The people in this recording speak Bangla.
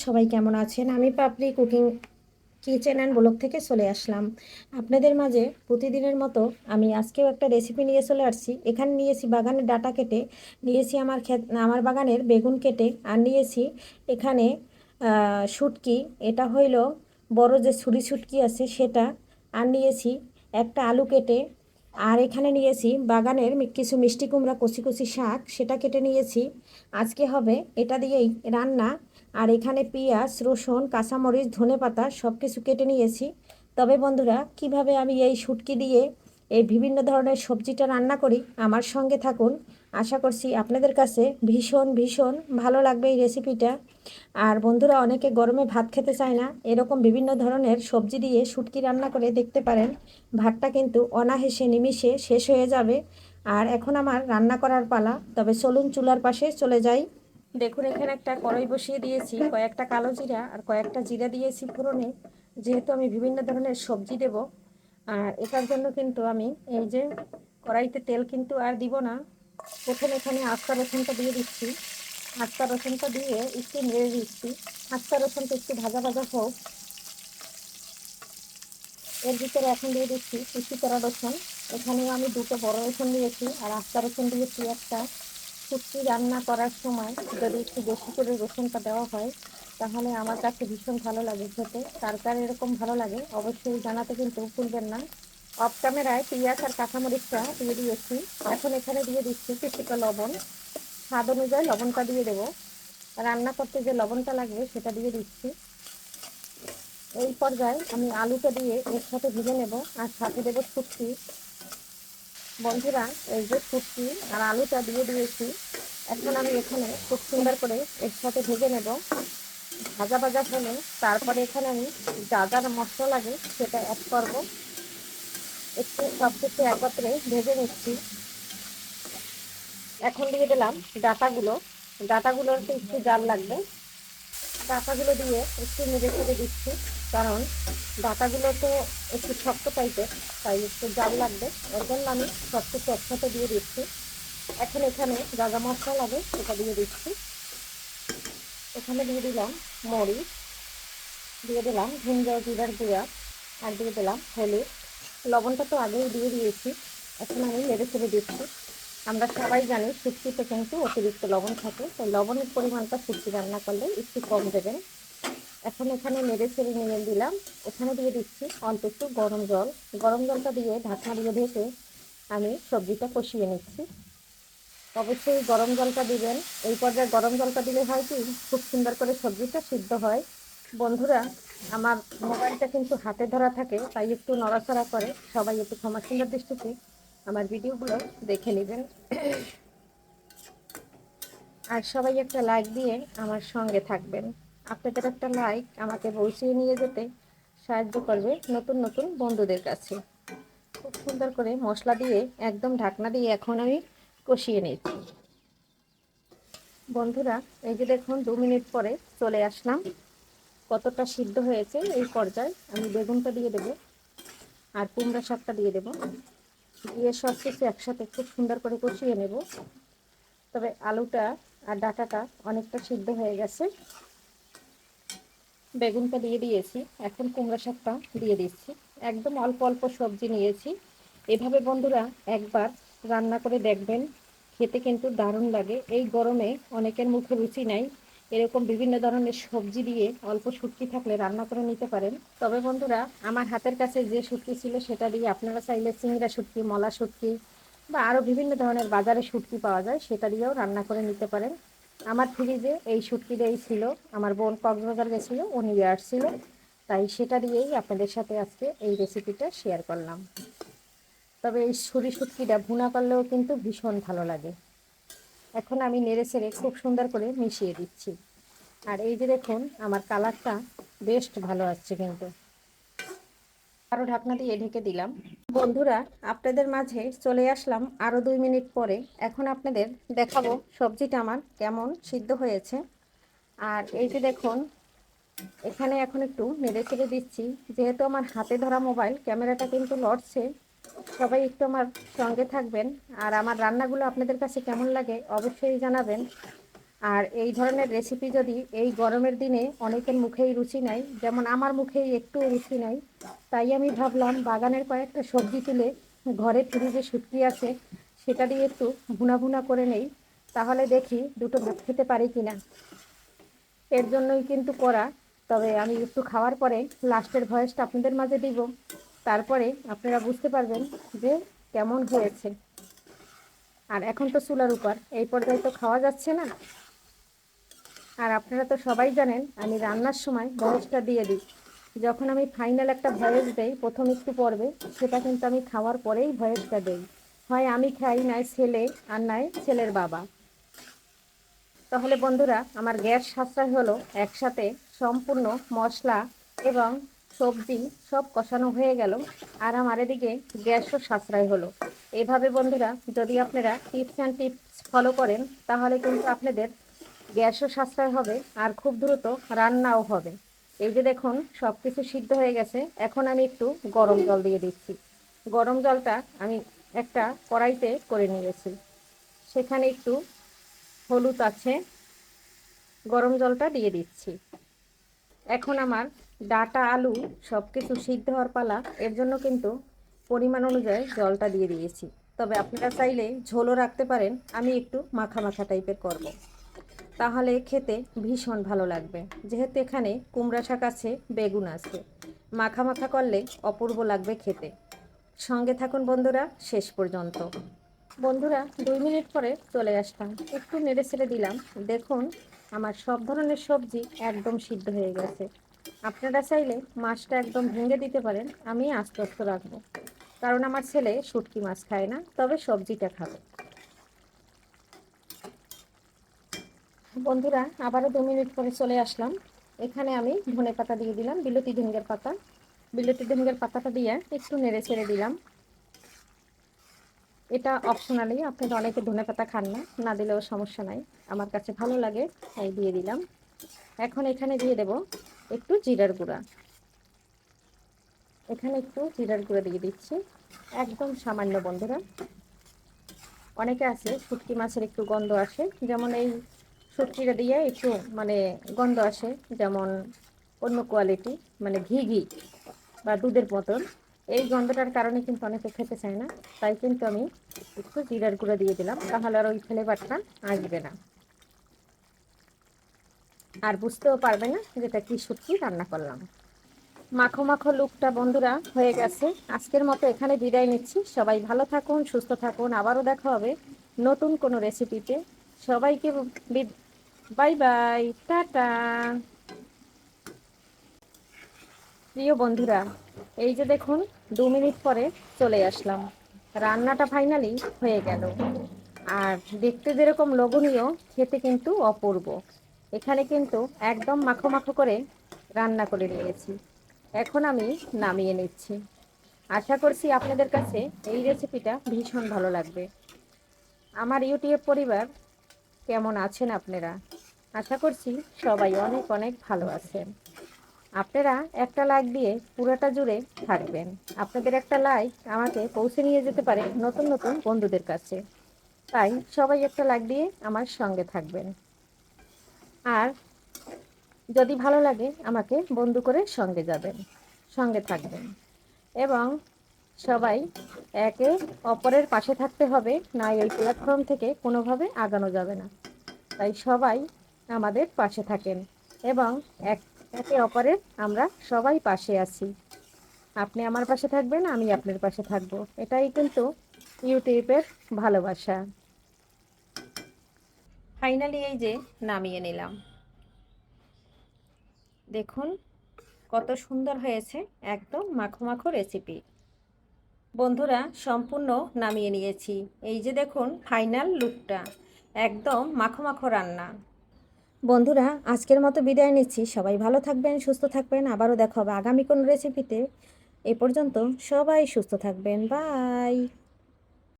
সবাই কেমন আছেন? আমি পাপড়ি কুকিং কিচেন অ্যান্ড ব্লগ থেকে চলে আসলাম আপনাদের মাঝে প্রতিদিনের মতো। আমি আজকেও একটা রেসিপি নিয়ে চলে আসছি। এখানে নিয়েছি বাগানের ডাটা কেটে, নিয়েছি আমার বাগানের বেগুন কেটে, আর নিয়েছি এখানে শুটকি। এটা হইল বড় যে ছুরি শুটকি আছে সেটা। আর নিয়েছি একটা আলু কেটে। আর এখানে নিয়েছি বাগানের কিছু মিষ্টি কুমড়া, কচি কচি শাক, সেটা কেটে নিয়েছি। আজকে হবে এটা দিয়েই রান্না। আর এখানে পেঁয়াজ, রসুন, কাঁচামরিচ, ধনেপাতা সব কিছু কেটে নিয়েছি। তবে বন্ধুরা, কিভাবে আমি এই শুটকি দিয়ে এই বিভিন্ন ধরনের সবজিটা রান্না করি, আমার সঙ্গে থাকুন। আশা করছি আপনাদের কাছে ভীষণ ভীষণ ভালো লাগবে এই রেসিপিটা। আর বন্ধুরা, অনেকে গরমে ভাত খেতে চায় না, এরকম বিভিন্ন ধরনের সবজি দিয়ে শুটকি রান্না করে দেখতে পারেন। ভাতটা কিন্তু অনায়াসে নিমিষে শেষ হয়ে যাবে। আর এখন আমার রান্না করার পালা, তবে চলুন চুলার পাশে চলে যাই। দেখুন, এখানে একটা কড়াই বসিয়ে দিয়েছি, কয়েকটা কালো জিরা আর কয়েকটা জিরা দিয়েছি ফোড়নে, যেহেতু আমি বিভিন্ন ধরনের সবজি দেব। আর এটার জন্য কিন্তু আমি এই যে কড়াইতে তেল কিন্তু আর দিব না। প্রথমে এখানে আস্তা রসুনটা দিয়ে দিচ্ছি। আস্তা রসুনটা দিয়ে একটু নেড়ে দিচ্ছি। আস্তা রসুনটা একটু ভাজা ভাজা হোক। এর ভিতরে এখন দিয়ে দিচ্ছি কুচি করা রসুন। এখানেও আমি দুটো বড় রসুন দিয়েছি আর আস্তা রসুন দিয়েছি একটা। শুটকি রান্না করার সময় যদি একটু বেশি করে রসুনটা দেওয়া হয়, তাহলে আমার কাছে ভীষণ ভালো লাগে খেতে। কার কার এরকম ভালো লাগে অবশ্যই জানাতে কিন্তু ভুলবেন না। অফ ক্যামেরায় পেঁয়াজ আর কাঁচামরিচটা দিয়ে দিয়েছি। এখন এখানে দিয়ে দিচ্ছি কিছুটা লবণ। স্বাদ অনুযায়ী লবণটা দিয়ে দেবো। রান্না করতে যে লবণটা লাগবে সেটা দিয়ে দিচ্ছি। এই পর্যায়ে আমি আলুটা দিয়ে এর সাথে ভেজে নেব, আর সাথে দেবো শুটকি। বন্ধুরা, এই যে শুটকি আর আলুটা দিয়ে দিয়েছি। এখন আমি এখানে খুব সুন্দর করে এর সাথে ভেজে নেব। ভাজা ভাজা হলে তারপরে এখানে আমি যা যা মশলা লাগে সেটা অ্যাড করব। একটু সব কিছু একত্রে ভেজে নিচ্ছি। এখন দিয়ে দিলাম ডাঁটাগুলো। ডাঁটাগুলোতে একটু জাল লাগবে। ডাঁটাগুলো দিয়ে একটু নেড়ে চেড়ে দিচ্ছি, কারণ ডাঁটাগুলো তো একটু শক্ত টাইপের, তাই একটু জাল লাগবে। এর জন্য আমি সব কিছু একসাথে দিয়ে দিচ্ছি। এখন এখানে যা যা মশলা লাগে সেটা দিয়ে দিচ্ছি। এখানে দিয়ে দিলাম মরিচ, দিয়ে দিলাম ধনিয়া জিরার গুঁড়া, আর দিয়ে দিলাম হলুদ। লবণটা তো আগেই দিয়ে দিয়েছি। এখন আমি নেড়ে চেড়ে দিচ্ছি। আমরা সবাই জানি শুটকিতে কিন্তু অতিরিক্ত লবণ থাকে, তাই লবণের পরিমাণটা শুটকি রান্না করলে একটু কম দেবেন। এখন এখানে নেড়ে চেড়ে নিয়ে দিলাম। এখানে দিয়ে দিচ্ছি অল্প একটু গরম জল। গরম জলটা দিয়ে ঢাকনা দিয়ে ঢেকে আমি সবজিটা কষিয়ে নিচ্ছি। অবশ্যই গরম জলটা দিবেন। এই পর্যায়ে গরম জলটা দিলে হয় কি, খুব সুন্দর করে সবজিটা সিদ্ধ হয়। বন্ধুরা, আমার মোবাইলটা কিন্তু হাতে ধরা থাকে, তাই একটু নড়াচড়া করে। সবাই একটু ক্ষমা সুন্দর দৃষ্টিতে আমার ভিডিওগুলো দেখে নেবেন। আর সবাই একটা লাইক দিয়ে আমার সঙ্গে থাকবেন। আপনাদের একটা লাইক আমাকে পৌঁছিয়ে নিয়ে যেতে সাহায্য করবে নতুন নতুন বন্ধুদের কাছে। খুব সুন্দর করে মশলা দিয়ে একদম ঢাকনা দিয়ে এখন আমি কষিয়ে নিচ্ছি। বন্ধুরা, এই যে দেখুন 2 মিনিট পরে চলে আসলাম। কতটা সিদ্ধ হয়েছে এই পর্যায়ে আমি বেগুনটা দিয়ে দেবো আর কুমড়া শাকটা দিয়ে দেবো। দিয়ে সব কিছু একসাথে খুব সুন্দর করে কষিয়ে নেব। তবে আলুটা আর ডাঁটাটা অনেকটা সিদ্ধ হয়ে গেছে। বেগুনটা দিয়ে দিয়েছি, এখন কুমড়া শাকটা দিয়ে দিচ্ছি। একদম অল্প অল্প সবজি নিয়েছি। এভাবে বন্ধুরা একবার রান্না করে দেখবেন, খেতে কিন্তু দারুণ লাগে। এই গরমে অনেকের মুখে রুচি নাই, এরকম বিভিন্ন ধরনের সবজি দিয়ে অল্প শুটকি থাকলে রান্না করে নিতে পারেন। তবে বন্ধুরা, আমার হাতের কাছে যে শুটকি ছিল সেটা দিয়ে আপনারা চাইলে চিংড়া শুটকি, মলা শুটকি বা আরও বিভিন্ন ধরনের বাজারে শুটকি পাওয়া যায়, সেটা দিয়েও রান্না করে নিতে পারেন। আমার ফ্রিজে এই শুটকিটাই ছিল। আমার বোন কক্সবাজার গেছিলো, ও নিয়ে আসছিল, তাই সেটা দিয়েই আপনাদের সাথে আজকে এই রেসিপিটা শেয়ার করলাম। তবে এই ছুরি শুটকিটা ভুনা করলেও কিন্তু ভীষণ ভালো লাগে। এখন আমি নেড়ে চেড়ে খুব সুন্দর করে মিশিয়ে দিচ্ছি। আর এই যে দেখুন, আমার কালারটা বেশ ভালো আসছে কিন্তু। আরও ঢাকনা দিয়ে ঢেকে দিলাম। বন্ধুরা, আপনাদের মাঝে চলে আসলাম আরও 2 মিনিট পরে। এখন আপনাদের দেখাবো সবজিটা আমার কেমন সিদ্ধ হয়েছে। আর এই যে দেখুন, এখানে এখন একটু নেড়ে চেড়ে দিচ্ছি। যেহেতু আমার হাতে ধরা মোবাইল, ক্যামেরাটা কিন্তু লড়ছে। সবাই একটু আমার সঙ্গে থাকবেন। আর আমার রান্নাগুলো আপনাদের কাছে কেমন লাগে অবশ্যই জানাবেন। আর এই ধরনের রেসিপি যদি এই গরমের দিনে অনেকের মুখেই রুচি নাই, যেমন আমার মুখেই একটু রুচি নাই, তাই আমি ভাবলাম বাগানের কয়েকটা সবজি তুলে ঘরে ফ্রিজে শুটকি আছে সেটা দিয়ে একটু ভুনা ভুনা করে নেই, তাহলে দেখি দুটো ভাত খেতে পারি কিনা। এর জন্যই কিন্তু করা। তবে আমি একটু খাওয়ার পরে লাস্টের ভয়েসটা আপনাদের মাঝে দিব, তারপরে আপনারা বুঝতে পারবেন যে কেমন হয়েছে। আর এখন তো চুলার উপর এই পর্যায়ে তো খাওয়া যাচ্ছে না। আর আপনারা তো সবাই জানেন আমি রান্নার সময় ভয়েসটা দিয়ে দিই, যখন আমি ফাইনাল একটা ভয়েস দেই প্রথম একটু পর্বে, সেটা কিন্তু আমি খাওয়ার পরেই ভয়েসটা দেই। হয় আমি খাই, নাই ছেলে, আর নাই ছেলের বাবা। তাহলে বন্ধুরা আমার গ্যাস সাশ্রয় হলো, একসাথে সম্পূর্ণ মশলা এবং সবজি সব কষানো হয়ে গেল, আর আমার এদিকে গ্যাসও সাশ্রয় হলো। এভাবে বন্ধুরা যদি আপনারা টিপস অ্যান্ড টিপস ফলো করেন তাহলে কিন্তু আপনাদের গ্যাসও সাশ্রয় হবে আর খুব দ্রুত রান্নাও হবে। এই যে দেখুন সব কিছু সিদ্ধ হয়ে গেছে, এখন আমি একটু গরম জল দিয়ে দিচ্ছি। গরম জলটা আমি একটা কড়াইতে করে নিয়েছি, সেখানে একটু হলুদ আছে, গরম জলটা দিয়ে দিচ্ছি। এখন আমার ডাটা আলু সব কিছু সিদ্ধ হওয়ার পালা, এর জন্য কিন্তু পরিমাণ অনুযায়ী জলটা দিয়ে দিয়েছি। তবে আপনারা চাইলে ঝোলও রাখতে পারেন, আমি একটু মাখা মাখা টাইপের করব, তাহলে খেতে ভীষণ ভালো লাগবে। যেহেতু এখানে কুমড়া শাক আছে, বেগুন আছে, মাখা মাখা করলে অপূর্ব লাগবে খেতে। সঙ্গে থাকুন বন্ধুরা শেষ পর্যন্ত। বন্ধুরা 2 মিনিট পরে চলে আসলাম, একটু নেড়ে ছেড়ে দিলাম। দেখুন আমার সব ধরনের সবজি একদম সিদ্ধ হয়ে গেছে। আপনারা চাইলে মাছটা একদম ভেঙে দিতে পারেন, আমি আস্তে আস্তে রাখবো, কারণ আমার ছেলে শুটকি মাছ খায় না, তবে সবজিটা খাবে। বন্ধুরা আবারও 2 মিনিট পরে চলে আসলাম। এখানে আমি ধনেপাতা দিয়ে দিলাম, বিলতি ধনিয়ার পাতা। বিলতি ধনিয়ার পাতাটা দিয়ে একটু নেড়ে ছেড়ে দিলাম। এটা অপশনালি, আপনারা অনেকে ধনেপাতা খান না, না দিলেও সমস্যা নাই, আমার কাছে ভালো লাগে তাই দিয়ে দিলাম। এখন এখানে দিয়ে দেব একটু জিরার গুঁড়া। এখানে একটু জিরার গুঁড়া দিয়ে দিচ্ছি, একদম সামান্য বন্ধুরা। অনেকে আছে শুটকি মাছের একটু গন্ধ আসে, যেমন এই শুটকিটা দিয়ে একটু মানে গন্ধ আসে, যেমন অন্য কোয়ালিটি, মানে ঘি ঘি বা দুধের মতন, এই গন্ধটার কারণে কিন্তু অনেকে খেতে চায় না। তাই কিন্তু আমি একটু জিরার গুঁড়ো দিয়ে দিলাম, তাহলে আর ওই ফ্লেভারটা আসবে না, আর বুঝতেও পারবে না যেটা কি শুটকি রান্না করলাম। মাখো মাখো লুকটা বন্ধুরা হয়ে গেছে। আজকের মতো এখানে বিদায় নিচ্ছি। সবাই ভালো থাকুন, সুস্থ থাকুন, আবারও দেখা হবে নতুন কোনো রেসিপিতে। সবাইকে বাই বাই, টাটা। প্রিয় বন্ধুরা এই যে দেখুন 2 মিনিট পরে চলে আসলাম, রান্নাটা ফাইনালি হয়ে গেল। আর দেখতে যেরকম লোভনীয়, খেতে কিন্তু অপূর্ব। এখানে কিন্তু একদম মাখো মাখো করে রান্না করে নিয়েছি, এখন আমি নামিয়ে নিচ্ছি। আশা করছি আপনাদের কাছে এই রেসিপিটা ভীষণ ভালো লাগবে। আমার ইউটিউব পরিবার কেমন আছেন আপনারা? আশা করছি সবাই অনেক অনেক ভালো আছেন। আপনারা একটা লাইক দিয়ে পুরোটা জুড়ে থাকবেন। আপনাদের একটা লাইক আমাকে পৌঁছে নিয়ে যেতে পারে নতুন নতুন বন্ধুদের কাছে, তাই সবাই একটা লাইক দিয়ে আমার সঙ্গে থাকবেন। আর যদি ভালো লাগে আমাকে বন্ধু করে সঙ্গে যাবেন, সঙ্গে থাকবেন। এবং সবাই একে অপরের পাশে থাকতে হবে, না এই প্ল্যাটফর্ম থেকে কোনোভাবে আগানো যাবে না। তাই সবাই আমাদের পাশে থাকেন এবং একে অপরের আমরা সবাই পাশে আছি। আপনি আমার পাশে থাকবেন, আমি আপনার পাশে থাকব, এটাই কিন্তু ইউটিউবের ভালোবাসা। ফাইনালি এই যে নামিয়ে নিলাম, দেখুন কত সুন্দর হয়েছে, একদম মাখো মাখো রেসিপি। বন্ধুরা সম্পূর্ণ নামিয়ে নিয়েছি, এই যে দেখুন ফাইনাল লুকটা, একদম মাখো মাখো রান্না। বন্ধুরা আজকের মতো বিদায় নিচ্ছি, সবাই ভালো থাকবেন, সুস্থ থাকবেন, আবারও দেখা হবে আগামী কোন রেসিপিতে। এ পর্যন্ত সবাই সুস্থ থাকবেন, বাই।